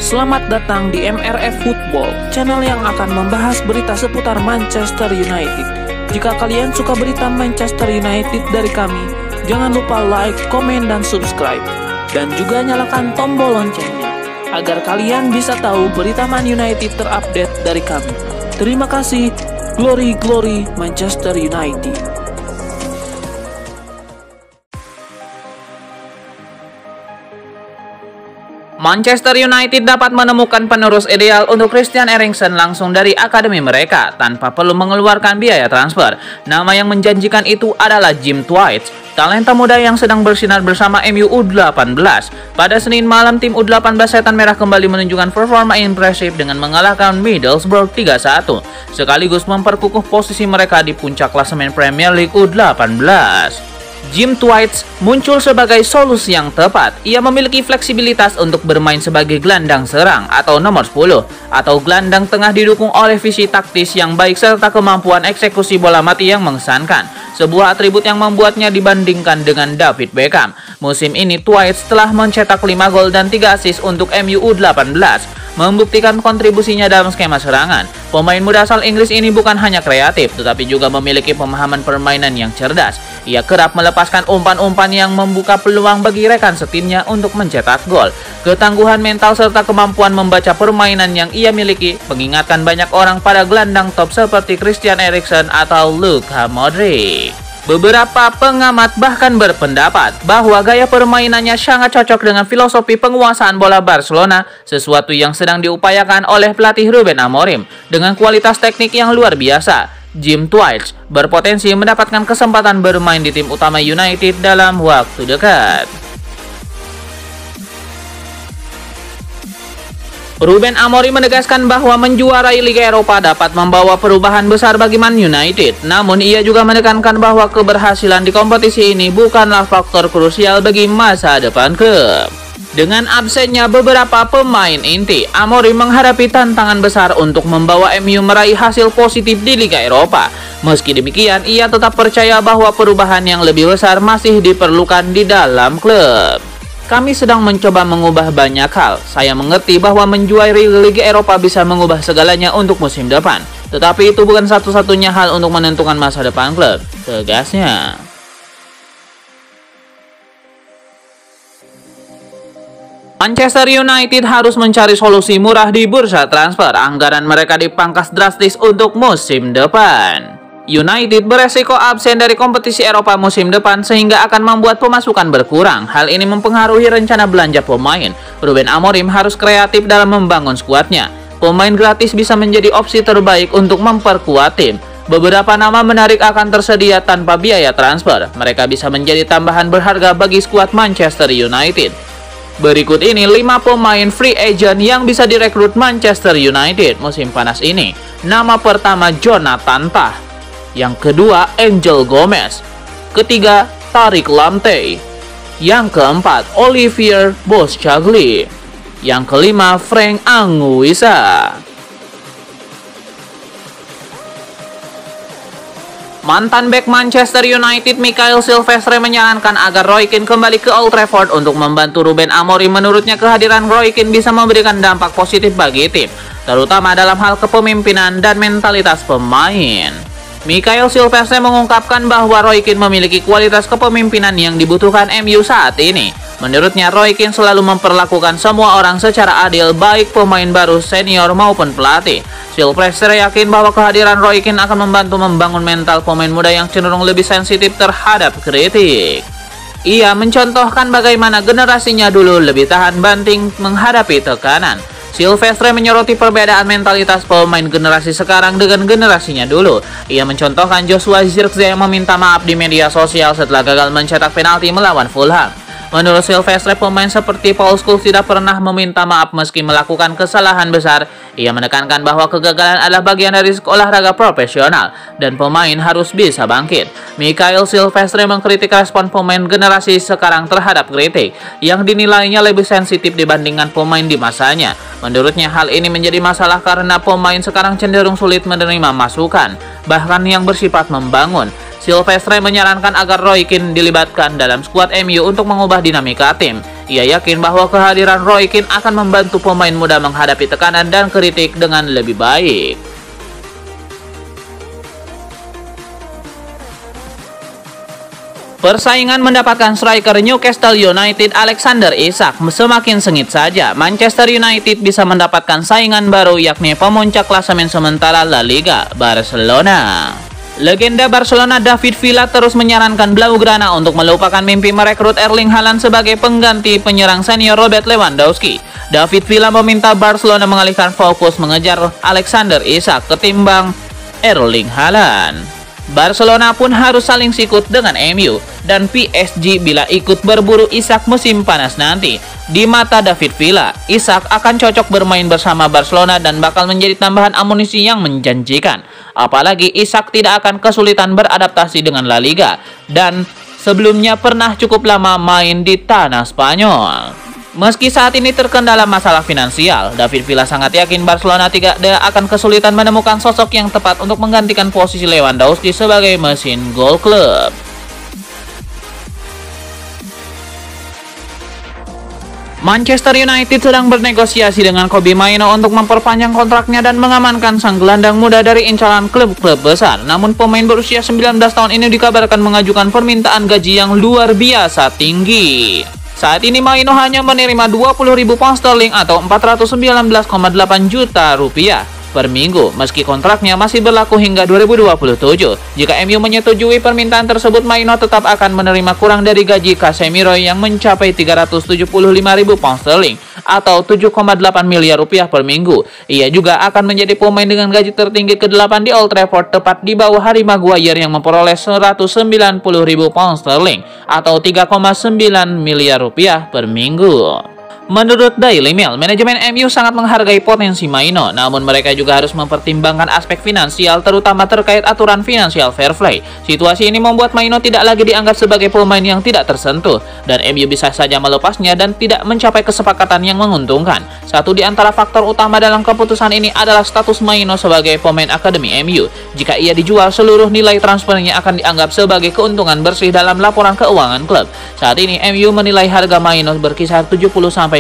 Selamat datang di MRF Football, channel yang akan membahas berita seputar Manchester United. Jika kalian suka berita Manchester United dari kami, jangan lupa like, komen, dan subscribe. Dan juga nyalakan tombol loncengnya, agar kalian bisa tahu berita Man United terupdate dari kami. Terima kasih, Glory Glory Manchester United. Manchester United dapat menemukan penerus ideal untuk Christian Eriksen langsung dari akademi mereka tanpa perlu mengeluarkan biaya transfer. Nama yang menjanjikan itu adalah Jim Twight, talenta muda yang sedang bersinar bersama MU U18. Pada Senin malam, tim U18 Setan Merah kembali menunjukkan performa impresif dengan mengalahkan Middlesbrough 3-1, sekaligus memperkukuh posisi mereka di puncak klasemen Premier League U18. Jim Twight muncul sebagai solusi yang tepat. Ia memiliki fleksibilitas untuk bermain sebagai gelandang serang atau nomor 10 atau gelandang tengah, didukung oleh visi taktis yang baik serta kemampuan eksekusi bola mati yang mengesankan. Sebuah atribut yang membuatnya dibandingkan dengan David Beckham. Musim ini Twight telah mencetak 5 gol dan 3 assist untuk MU U18, membuktikan kontribusinya dalam skema serangan. Pemain muda asal Inggris ini bukan hanya kreatif, tetapi juga memiliki pemahaman permainan yang cerdas. Ia kerap melepaskan umpan-umpan yang membuka peluang bagi rekan setimnya untuk mencetak gol. Ketangguhan mental serta kemampuan membaca permainan yang ia miliki mengingatkan banyak orang pada gelandang top seperti Christian Eriksen atau Luka Modric. Beberapa pengamat bahkan berpendapat bahwa gaya permainannya sangat cocok dengan filosofi penguasaan bola Barcelona, sesuatu yang sedang diupayakan oleh pelatih Ruben Amorim. Dengan kualitas teknik yang luar biasa, Jim Twight berpotensi mendapatkan kesempatan bermain di tim utama United dalam waktu dekat. Ruben Amorim menegaskan bahwa menjuarai Liga Eropa dapat membawa perubahan besar bagi Man United. Namun ia juga menekankan bahwa keberhasilan di kompetisi ini bukanlah faktor krusial bagi masa depan klub. Dengan absennya beberapa pemain inti, Amorim menghadapi tantangan besar untuk membawa MU meraih hasil positif di Liga Eropa. Meski demikian, ia tetap percaya bahwa perubahan yang lebih besar masih diperlukan di dalam klub. Kami sedang mencoba mengubah banyak hal. Saya mengerti bahwa menjuarai Liga Eropa bisa mengubah segalanya untuk musim depan. Tetapi itu bukan satu-satunya hal untuk menentukan masa depan klub, tegasnya. Manchester United harus mencari solusi murah di bursa transfer. Anggaran mereka dipangkas drastis untuk musim depan. United beresiko absen dari kompetisi Eropa musim depan sehingga akan membuat pemasukan berkurang. Hal ini mempengaruhi rencana belanja pemain. Ruben Amorim harus kreatif dalam membangun skuadnya. Pemain gratis bisa menjadi opsi terbaik untuk memperkuat tim. Beberapa nama menarik akan tersedia tanpa biaya transfer. Mereka bisa menjadi tambahan berharga bagi skuad Manchester United. Berikut ini 5 pemain free agent yang bisa direkrut Manchester United musim panas ini. Nama pertama Jonathan Tah. Yang kedua, Angel Gomez. Ketiga, Tariq Lamptey. Yang keempat, Olivier Boschagli. Yang kelima, Frank Anguissa. Mantan bek Manchester United Mikael Silvestre menyarankan agar Roy Keane kembali ke Old Trafford untuk membantu Ruben Amorim. Menurutnya kehadiran Roy Keane bisa memberikan dampak positif bagi tim, terutama dalam hal kepemimpinan dan mentalitas pemain. Mikael Silvestre mengungkapkan bahwa Roy Keane memiliki kualitas kepemimpinan yang dibutuhkan MU saat ini. Menurutnya, Roy Keane selalu memperlakukan semua orang secara adil, baik pemain baru, senior maupun pelatih. Silvestre yakin bahwa kehadiran Roy Keane akan membantu membangun mental pemain muda yang cenderung lebih sensitif terhadap kritik. Ia mencontohkan bagaimana generasinya dulu lebih tahan banting menghadapi tekanan. Silvestre menyoroti perbedaan mentalitas pemain generasi sekarang dengan generasinya dulu. Ia mencontohkan Joshua Zirkzee yang meminta maaf di media sosial setelah gagal mencetak penalti melawan Fulham. Menurut Silvestre, pemain seperti Paul Scholes tidak pernah meminta maaf meski melakukan kesalahan besar. Ia menekankan bahwa kegagalan adalah bagian dari olahraga profesional dan pemain harus bisa bangkit. Mikael Silvestre mengkritik respon pemain generasi sekarang terhadap kritik yang dinilainya lebih sensitif dibandingkan pemain di masanya. Menurutnya, hal ini menjadi masalah karena pemain sekarang cenderung sulit menerima masukan, bahkan yang bersifat membangun. Silvestre menyarankan agar Roy Keane dilibatkan dalam skuad MU untuk mengubah dinamika tim. Ia yakin bahwa kehadiran Roy Keane akan membantu pemain muda menghadapi tekanan dan kritik dengan lebih baik. Persaingan mendapatkan striker Newcastle United Alexander Isak semakin sengit saja. Manchester United bisa mendapatkan saingan baru, yakni pemuncak klasemen sementara La Liga, Barcelona. Legenda Barcelona David Villa terus menyarankan Blaugrana untuk melupakan mimpi merekrut Erling Haaland sebagai pengganti penyerang senior Robert Lewandowski. David Villa meminta Barcelona mengalihkan fokus mengejar Alexander Isak ketimbang Erling Haaland. Barcelona pun harus saling sikut dengan MU dan PSG bila ikut berburu Isak musim panas nanti. Di mata David Villa, Isak akan cocok bermain bersama Barcelona dan bakal menjadi tambahan amunisi yang menjanjikan. Apalagi Isak tidak akan kesulitan beradaptasi dengan La Liga dan sebelumnya pernah cukup lama main di tanah Spanyol. Meski saat ini terkendala masalah finansial, David Villa sangat yakin Barcelona tidak akan kesulitan menemukan sosok yang tepat untuk menggantikan posisi Lewandowski sebagai mesin gol klub. Manchester United sedang bernegosiasi dengan Kobbie Mainoo untuk memperpanjang kontraknya dan mengamankan sang gelandang muda dari incaran klub-klub besar. Namun pemain berusia 19 tahun ini dikabarkan mengajukan permintaan gaji yang luar biasa tinggi. Saat ini Mainoo hanya menerima 20.000 pound sterling atau 419,8 juta rupiah per minggu, meski kontraknya masih berlaku hingga 2027. Jika MU menyetujui permintaan tersebut, Mainoo tetap akan menerima kurang dari gaji Casemiro yang mencapai 375.000 pound sterling atau 7,8 miliar rupiah per minggu. Ia juga akan menjadi pemain dengan gaji tertinggi ke-8 di Old Trafford, tepat di bawah Harry Maguire yang memperoleh 190.000 pound sterling atau 3,9 miliar rupiah per minggu. Menurut Daily Mail, manajemen MU sangat menghargai potensi Mainoo, namun mereka juga harus mempertimbangkan aspek finansial, terutama terkait aturan financial fair play. Situasi ini membuat Mainoo tidak lagi dianggap sebagai pemain yang tidak tersentuh, dan MU bisa saja melepasnya dan tidak mencapai kesepakatan yang menguntungkan. Satu di antara faktor utama dalam keputusan ini adalah status Mainoo sebagai pemain akademi MU. Jika ia dijual, seluruh nilai transfernya akan dianggap sebagai keuntungan bersih dalam laporan keuangan klub. Saat ini MU menilai harga Mainoo berkisar 70-80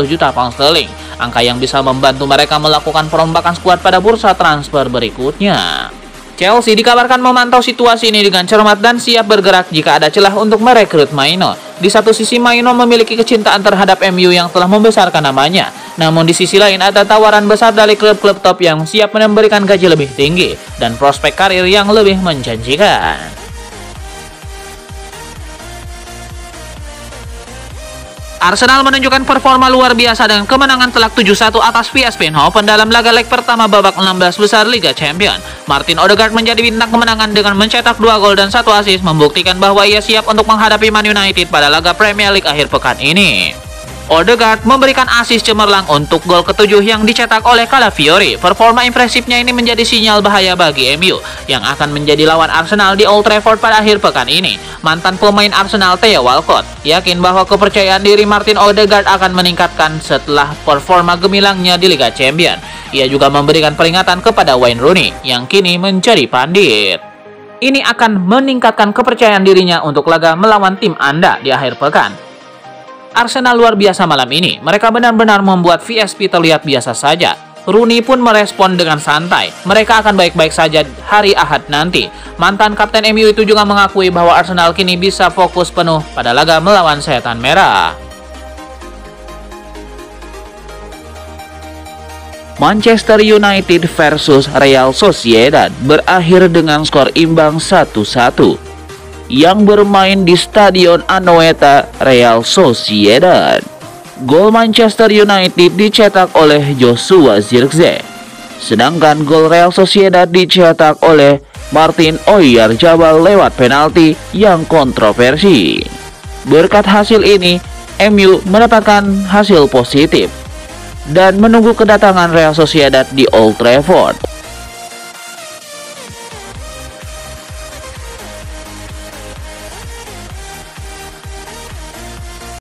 juta pound sterling, angka yang bisa membantu mereka melakukan perombakan skuad pada bursa transfer berikutnya. Chelsea dikabarkan memantau situasi ini dengan cermat dan siap bergerak jika ada celah untuk merekrut Mainoo. Di satu sisi, Mainoo memiliki kecintaan terhadap MU yang telah membesarkan namanya, namun di sisi lain ada tawaran besar dari klub-klub top yang siap memberikan gaji lebih tinggi dan prospek karir yang lebih menjanjikan. Arsenal menunjukkan performa luar biasa dengan kemenangan telak 7-1 atas PSV Eindhoven dalam laga leg pertama babak 16 besar Liga Champions. Martin Odegaard menjadi bintang kemenangan dengan mencetak 2 gol dan 1 assist, membuktikan bahwa ia siap untuk menghadapi Man United pada laga Premier League akhir pekan ini. Odegaard memberikan assist cemerlang untuk gol ke-7 yang dicetak oleh Calafiori. Performa impresifnya ini menjadi sinyal bahaya bagi MU yang akan menjadi lawan Arsenal di Old Trafford pada akhir pekan ini. Mantan pemain Arsenal Theo Walcott yakin bahwa kepercayaan diri Martin Odegaard akan meningkatkan setelah performa gemilangnya di Liga Champions. Ia juga memberikan peringatan kepada Wayne Rooney yang kini menjadi pandit. Ini akan meningkatkan kepercayaan dirinya untuk laga melawan tim Anda di akhir pekan. Arsenal luar biasa malam ini. Mereka benar-benar membuat VSP terlihat biasa saja. Rooney pun merespon dengan santai. Mereka akan baik-baik saja hari Ahad nanti. Mantan kapten MU itu juga mengakui bahwa Arsenal kini bisa fokus penuh pada laga melawan Setan Merah. Manchester United versus Real Sociedad berakhir dengan skor imbang 1-1. Yang bermain di Stadion Anoeta, Real Sociedad. Gol Manchester United dicetak oleh Joshua Zirkzee, sedangkan gol Real Sociedad dicetak oleh Martin Oyarzabal lewat penalti yang kontroversi. Berkat hasil ini, MU mendapatkan hasil positif dan menunggu kedatangan Real Sociedad di Old Trafford.